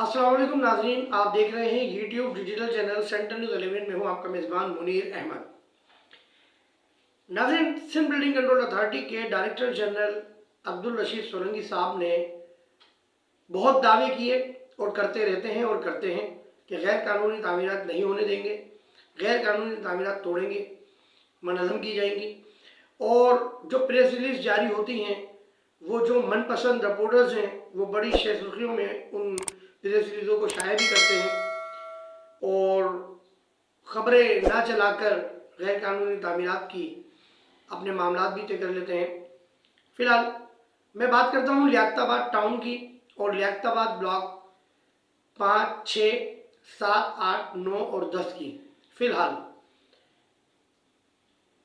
अस्सलाम वालेकुम नाजरीन, आप देख रहे हैं YouTube digital channel centre news 11 में हूं आपका मेज़बान मुनीर अहमद। नाजरीन, सिंध बिल्डिंग कंट्रोल अथॉरिटी के डायरेक्टर जनरल अब्दुल रशीद सोलंकी साहब ने बहुत दावे किए और करते रहते हैं और करते हैं कि गैर कानूनी तामीरात नहीं होने देंगे, गैर कानूनी तामीरात तोड़ेंगे, मनहदम की जाएंगी। और जो प्रेस रिलीज जारी होती हैं वो जो मनपसंद रिपोर्टर्स हैं वो बड़ी शेखियों में उन प्रेस रिलीजों को शाया भी करते हैं और ख़बरें ना चलाकर गैर कानूनी तामीरात की अपने मामला भी तय कर लेते हैं। फ़िलहाल मैं बात करता हूँ लियाकताबाद टाउन की और लियाकताबाद ब्लॉक 5, 6, 7, 8, 9 और 10 की। फ़िलहाल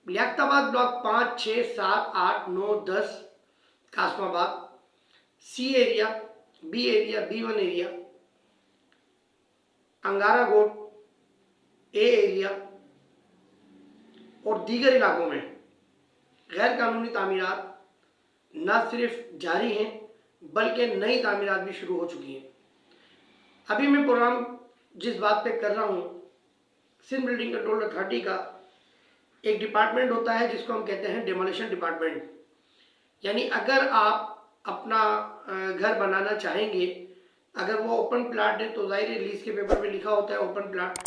Liaquatabad block 5, 6, 7, 8, 9, 10 Qasimabad, c area, b area, B1 area, Angara Goth, ए एरिया और दीगर इलाकों में गैर कानूनी तामीरात न सिर्फ जारी हैं बल्कि नई तामीरात भी शुरू हो चुकी हैं। अभी मैं प्रोग्राम जिस बात पे कर रहा हूँ, सिंध बिल्डिंग कंट्रोल अथॉरिटी का एक डिपार्टमेंट होता है जिसको हम कहते हैं डेमोलिशन डिपार्टमेंट। यानी अगर आप अपना घर बनाना चाहेंगे, अगर वो ओपन प्लाट है तो जाहिर है लीज के पेपर में लिखा होता है ओपन प्लाट,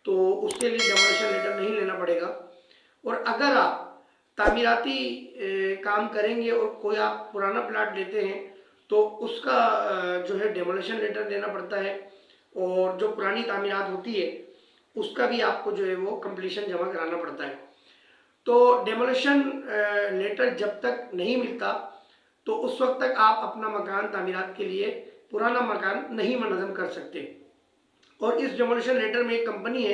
तो उसके लिए डेमोलिशन लेटर नहीं लेना पड़ेगा। और अगर आप तामीराती काम करेंगे और कोई आप पुराना प्लाट लेते हैं तो उसका जो है डेमोलिशन लेटर लेना पड़ता है और जो पुरानी तामीरात होती है उसका भी आपको जो है वो कंप्लीशन जमा कराना पड़ता है। तो डेमोलिशन लेटर जब तक नहीं मिलता तो उस वक्त तक आप अपना मकान तामीरात के लिए पुराना मकान नहीं मनहदम कर सकते। और इस डेमोलिशन लेटर में एक कंपनी है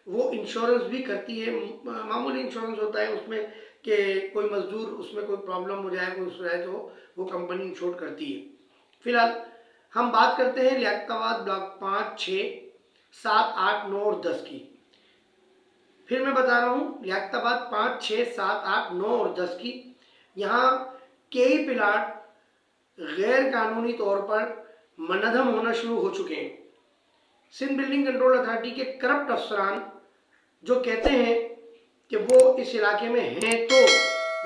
वो इंश्योरेंस भी करती है, मामूली इंश्योरेंस होता है उसमें कि कोई मजदूर उसमें कोई प्रॉब्लम हो जाए, कोई हो जाए तो वो कंपनी इंश्योर करती है। फिलहाल हम बात करते हैं लियाकताबाद ब्लॉक 5, 6, 7, 8, 9 और 10 की। फिर मैं बता रहा हूँ लियाकताबाद 5, 6, 7, 8, 9 और 10 की। यहाँ कई प्लाट गैर कानूनी तौर पर मनहदम होना शुरू हो चुके हैं। सिंध बिल्डिंग कंट्रोल अथॉरिटी के करप्ट अफसरान जो कहते हैं कि वो इस इलाके में हैं तो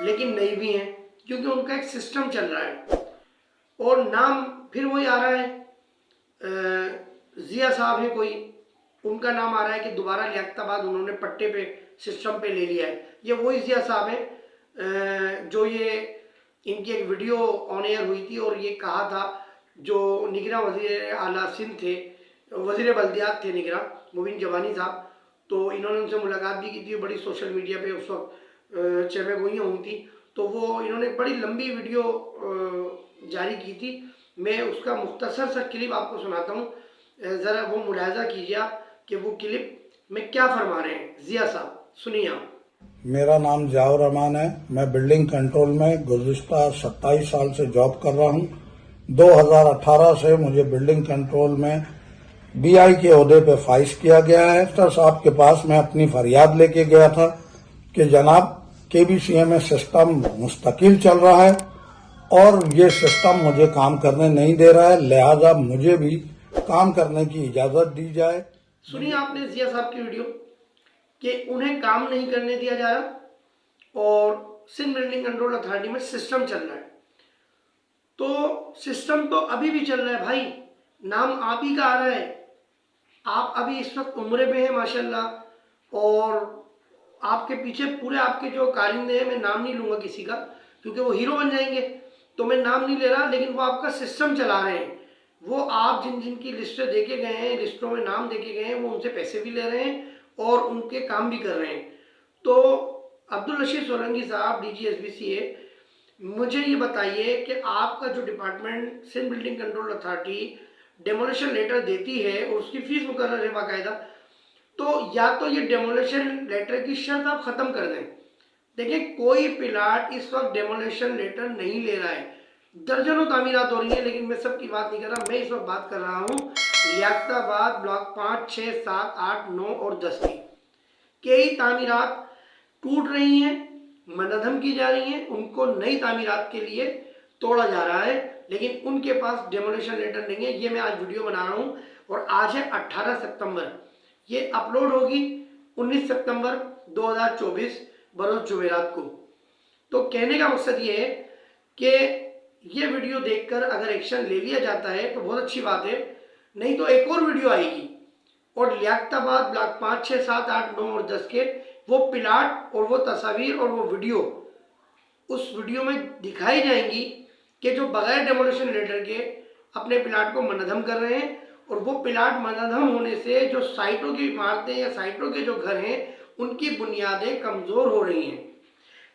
लेकिन नहीं भी हैं, क्योंकि उनका एक सिस्टम चल रहा है और नाम फिर वही आ रहा है। जिया साहब है कोई, उनका नाम आ रहा है कि दोबारा लियाकताबाद उन्होंने पट्टे पे सिस्टम पे ले लिया है। ये वही जिया साहब हैं जो ये इनकी एक वीडियो ऑन एयर हुई थी और ये कहा था, जो निगरान वज़ीर आला सिंध थे, वज़ीर बल्दियात थे निगरान मुबीन जवानी साहब, तो इन्होंने उनसे मुलाकात भी की थी। बड़ी सोशल मीडिया पे उस वक्त चहमे गोइयाँ हुई थी, तो वो इन्होंने बड़ी लंबी वीडियो जारी की थी। मैं उसका मुख्तसर सा क्लिप आपको सुनाता हूँ, ज़रा वो मुलाहजा कीजिए आप कि वो क्लिप में क्या फरमा रहे हैं। जिया साहब सुनिए आप। मेरा नाम जियाउर रहमान है। मैं बिल्डिंग कंट्रोल में गुज़िश्ता 27 साल से जॉब कर रहा हूं। 2018 से मुझे बिल्डिंग कंट्रोल में BI के ओहदे पे फाइज किया गया है। कमिश्नर साहब के पास मैं अपनी फरियाद लेके गया था कि जनाब KBCA में सिस्टम मुस्तकिल चल रहा है और ये सिस्टम मुझे काम करने नहीं दे रहा है, लिहाजा मुझे भी काम करने की इजाज़त दी जाए। सुनिए आपने जिया साहब की वीडियो कि उन्हें काम नहीं करने दिया जा रहा और सिंध बिल्डिंग कंट्रोल अथॉरिटी में सिस्टम चल रहा है। तो सिस्टम तो अभी भी चल रहा है भाई, नाम आप ही का आ रहा है। आप अभी इस वक्त उम्र पे हैं माशाल्लाह और आपके पीछे पूरे आपके जो कारिंदे हैं, मैं नाम नहीं लूँगा किसी का क्योंकि वो हीरो बन जाएंगे, तो मैं नाम नहीं ले रहा, लेकिन वो आपका सिस्टम चला रहे हैं। वो आप जिन जिन की लिस्टें देके गए हैं, लिस्टों में नाम देके गए हैं, वो उनसे पैसे भी ले रहे हैं और उनके काम भी कर रहे हैं। तो अब्दुल रशीद सोलंकी साहब DG SBCA, मुझे ये बताइए कि आपका जो department Sindh building control authority demolition letter देती है और उसकी फीस मुकर्रर है बाकायदा, तो या तो ये डेमोलिशन लेटर की शर्त आप ख़त्म कर दें। देखिए कोई प्लाट इस वक्त डेमोलिशन लेटर नहीं ले रहा है, दर्जनों तामीरात हो रही है, लेकिन मैं सबकी बात नहीं कर रहा। मैं इस वक्त बात कर रहा हूँ लियाकताबाद ब्लॉक 5, 6, 7, 8, 9 और 10 की। कई तामीरात टूट रही हैं, मनहदम की जा रही हैं, उनको नई तामीरात के लिए तोड़ा जा रहा है, लेकिन उनके पास डेमोलिशन लेटर नहीं है। ये मैं आज वीडियो बना रहा हूँ और आज है 18 सितंबर, ये अपलोड होगी 19 सितंबर 2024 बरोज जुमेरात को। तो कहने का मकसद ये है कि ये वीडियो देखकर अगर एक्शन ले लिया जाता है तो बहुत अच्छी बात है, नहीं तो एक और वीडियो आएगी और लियाकताबाद ब्लॉक 5, 6, 7, 8, 9 और 10 के वो प्लाट और वो तस्वीर और वो वीडियो उस वीडियो में दिखाई जाएंगी कि जो बगैर डेमोलिशन लेटर के अपने प्लाट को मनहदम कर रहे हैं, और वो प्लाट मनहदम होने से जो साइटों की इमारतें या साइटों के जो घर हैं उनकी बुनियादें कमज़ोर हो रही हैं।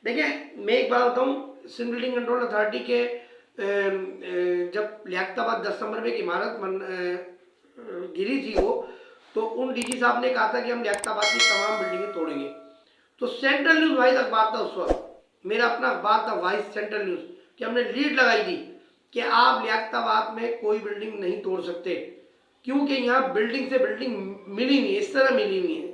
देखिए मैं एक बात बताऊँ, सिंध बिल्डिंग कंट्रोल अथॉरिटी के जब लियाकताबाद 10 नंबर में एक इमारत गिरी थी वो, तो उन डीजी साहब ने कहा था कि हम लियाकताबाद की तमाम बिल्डिंगें तोड़ेंगे। तो सेंट्रल न्यूज़ वाइज अखबार था उस वक्त, मेरा अपना अखबार था वाइस सेंट्रल न्यूज़, कि हमने लीड लगाई थी कि आप लियाकताबाद में कोई बिल्डिंग नहीं तोड़ सकते, क्योंकि यहाँ बिल्डिंग से बिल्डिंग मिली नहीं, इस तरह मिली नहीं है।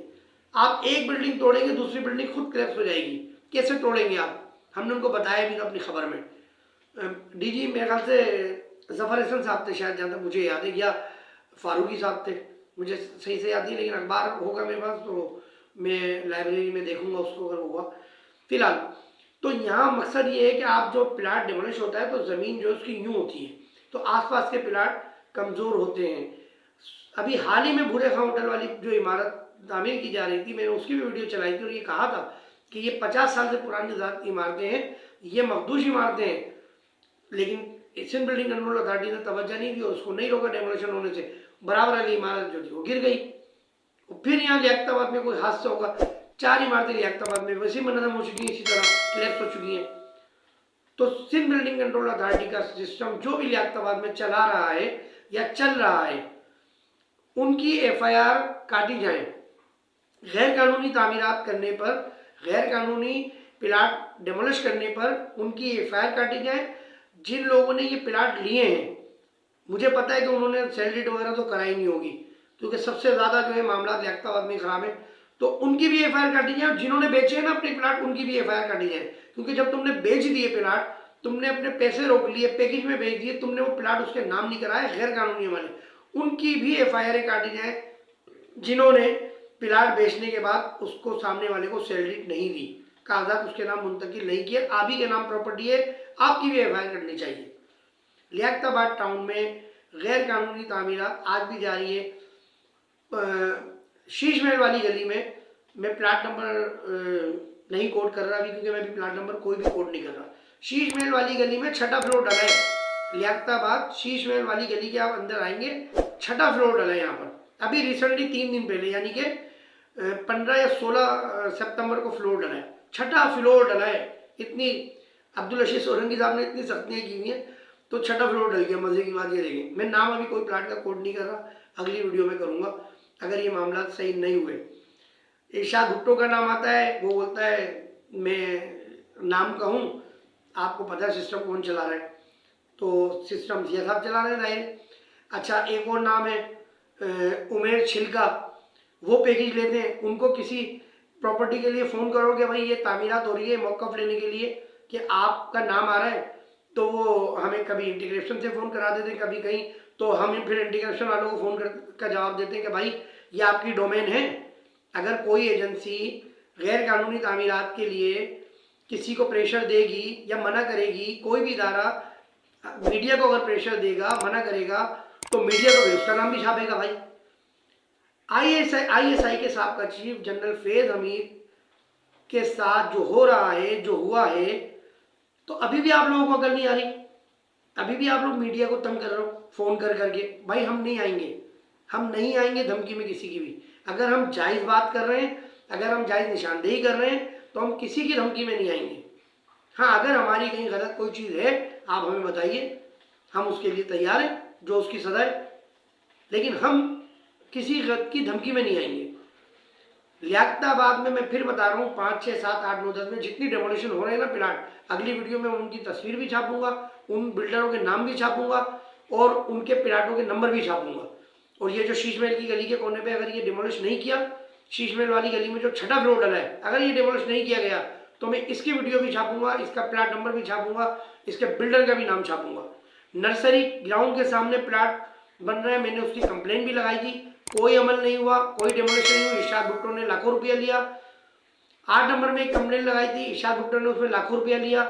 आप एक बिल्डिंग तोड़ेंगे दूसरी बिल्डिंग खुद क्रैश हो जाएगी, कैसे तोड़ेंगे आप? हमने उनको बताया भी था अपनी खबर में। डीजी मेरे ख्याल से जफर हसन साहब थे शायद, जहाँ तक मुझे याद है, या फारूकी साहब थे, मुझे सही से याद नहीं, लेकिन अखबार होगा मेरे पास तो मैं लाइब्रेरी में देखूंगा उसको अगर होगा। फिलहाल तो यहाँ मकसद ये है कि आप जो प्लाट डिमोलिश होता है तो ज़मीन जो उसकी यूँ होती है, तो आसपास के प्लाट कमज़ोर होते हैं। अभी हाल ही में भूरे खां होटल वाली जो इमारत तामीर की जा रही थी, मैंने उसकी भी वीडियो चलाई थी और ये कहा था कि ये 50 साल से पुरानी इमारतें हैं, ये मखदूश इमारतें हैं, लेकिन सिंध बिल्डिंग कंट्रोल अथॉरिटी ने तवज्जो नहीं दी और उसको नहीं रोका डेमोलिशन होने से। बराबर वाली इमारत जो थी वो गिर गई। और फिर यहाँ लियाकताबाद में कोई हादसा होगा, 4 इमारतें लियाकताबाद में वैसे ही मनहदम हो चुकी हैं, इसी तरह क्लैप्स हो चुकी हैं। तो सिंध बिल्डिंग कंट्रोल अथॉरिटी का सिस्टम जो भी लियाकताबाद में चला रहा है या चल रहा है, उनकी FIR काटी जाए। गैर कानूनी तामीरात करने पर, गैर कानूनी प्लाट डेमोलिश करने पर उनकी FIR काटी जाए। जिन लोगों ने ये प्लाट लिए हैं, मुझे पता है कि उन्होंने सैलरी वगैरह तो कराई नहीं होगी, क्योंकि सबसे ज़्यादा जो है मामला लियाकताबाद में ख़राब है, तो उनकी भी FIR काटी जाए। जिन्होंने बेचे हैं ना अपने प्लाट, उनकी भी FIR काटी जाए, क्योंकि जब तुमने बेच दिए प्लाट, तुमने अपने पैसे रोक लिए, पैकेज में बेच दिए, तुमने वो प्लाट उसके नाम नहीं कराए गैर कानूनी वाले, उनकी भी FIR काटी जाए जिन्होंने प्लाट बेचने के बाद उसको सामने वाले को सैलरी नहीं दी, कागजात उसके नाम मुंतकिल नहीं किए, आप ही के नाम प्रॉपर्टी है, आपकी भी FIR करनी चाहिए। लियाकताबाद टाउन में गैर कानूनी तामीरात आज भी जारी है। शीश महल वाली गली में, मैं प्लाट नंबर नहीं कोट कर रहा अभी, क्योंकि मैं भी प्लाट नंबर कोई भी कोट नहीं कर रहा। शीश महल वाली गली में 6ठा फ्लोर डला है। लियाकताबाद शीश महल वाली गली के आप अंदर आएंगे, 6ठा फ्लोर डला है यहाँ पर। अभी रिसेंटली 3 दिन पहले, यानी कि 15 या 16 सितंबर को फ्लोर डला है, 6ठा फ्लोर डला है। इतनी अब्दुल रशीद सोलंकी साहब ने इतनी सख्तियाँ की हुई हैं, तो 6ठा फ्लोर डल गया। मजे की बात ये देखें, मैं नाम अभी कोई प्लाट का कोड नहीं कर रहा, अगली वीडियो में करूँगा अगर ये मामला सही नहीं हुए। इरशाद भुट्टो का नाम आता है, वो बोलता है मैं नाम कहूँ, आपको पता है सिस्टम कौन चला रहा है, तो सिस्टम जिया साहब चला रहे हैं जाहिर। अच्छा, एक और नाम है उमेर छिलका, वो पैकेज लेते हैं, उनको किसी प्रॉपर्टी के लिए फ़ोन करो कि भाई ये तामीरात हो रही है, मौक़िफ़ लेने के लिए कि आपका नाम आ रहा है, तो वो हमें कभी इंटीग्रेशन से फ़ोन करा देते हैं, कभी कहीं, तो हम फिर इंटीग्रेशन वालों को फ़ोन का जवाब देते हैं कि भाई ये आपकी डोमेन है। अगर कोई एजेंसी गैर कानूनी तामीरात के लिए किसी को प्रेशर देगी या मना करेगी, कोई भी इदारा मीडिया को अगर प्रेशर देगा, मना करेगा, तो मीडिया तो भी उसका नाम भी छापेगा भाई। ISI के साबका चीफ जनरल फैज़ हमीद के साथ जो हो रहा है, जो हुआ है, तो अभी भी आप लोगों को अकल नहीं आ रही, अभी भी आप लोग मीडिया को तंग कर रहे हो फ़ोन कर करके, भाई हम नहीं आएंगे, हम नहीं आएंगे धमकी में किसी की भी। अगर हम जायज़ बात कर रहे हैं, अगर हम जायज़ निशानदेही कर रहे हैं, तो हम किसी की धमकी में नहीं आएंगे। हाँ, अगर हमारी कहीं गलत कोई चीज़ है, आप हमें बताइए, हम उसके लिए तैयार हैं, जो उसकी सज़ा है, लेकिन हम किसी गलत की धमकी में नहीं आएंगे। लियाकताबाद में मैं फिर बता रहा हूँ, 5, 6, 7, 8, 9, 10 में जितनी डेमोलिशन हो रहे हैं ना प्लाट, अगली वीडियो में उनकी तस्वीर भी छापूंगा, उन बिल्डरों के नाम भी छापूंगा और उनके प्लाटों के नंबर भी छापूंगा। और ये जो शीश महल की गली के कोने पे अगर ये डिमोलिश नहीं किया, शीश महल वाली गली में जो 6ठा फ्लोर डला है, अगर ये डिमोलिश नहीं किया गया, तो मैं इसकी वीडियो भी छापूंगा, इसका प्लाट नंबर भी छापूंगा, इसके बिल्डर का भी नाम छापूंगा। नर्सरी ग्राउंड के सामने प्लाट बन रहा है, मैंने उसकी कंप्लेन भी लगाई थी, कोई अमल नहीं हुआ, कोई डेमोलिशन नहीं हुई। इरशाद भुट्टो ने लाखों रुपया लिया। 8 नंबर में एक कंप्लेन लगाई थी, इरशाद भुट्टो ने उसमें लाखों रुपया लिया,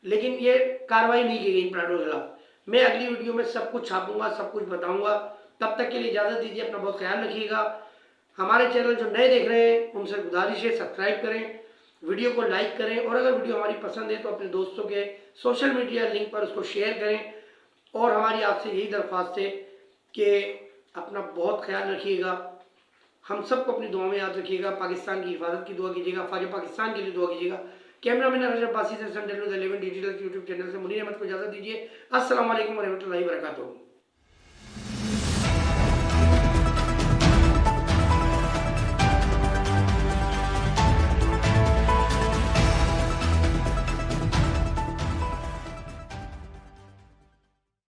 लेकिन ये कार्रवाई नहीं की गई प्लाटों के खिलाफ। मैं अगली वीडियो में सब कुछ छापूंगा, सब कुछ बताऊंगा। तब तक के लिए इजाज़त दीजिए, अपना बहुत ख्याल रखिएगा। हमारे चैनल जो नए देख रहे हैं उनसे गुजारिश है सब्सक्राइब करें, वीडियो को लाइक करें, और अगर वीडियो हमारी पसंद है तो अपने दोस्तों के सोशल मीडिया लिंक पर उसको शेयर करें। और हमारी आपसे यही दरख्वास्त है कि अपना बहुत ख्याल रखिएगा, हम सबको अपनी दुआ में याद रखिएगा। पाकिस्तान की हिफाजत की दुआ कीजिएगा, ख्वाजा पाकिस्तान के लिए दुआ कीजिएगा। कैमरामैन रजब बासी से सन 11 यूट्यूब चैनल से मुनीर अहमद को इजाज़त दीजिए। अस्सलाम वालेकुम व रहमतुल्लाहि व बरकातुहू।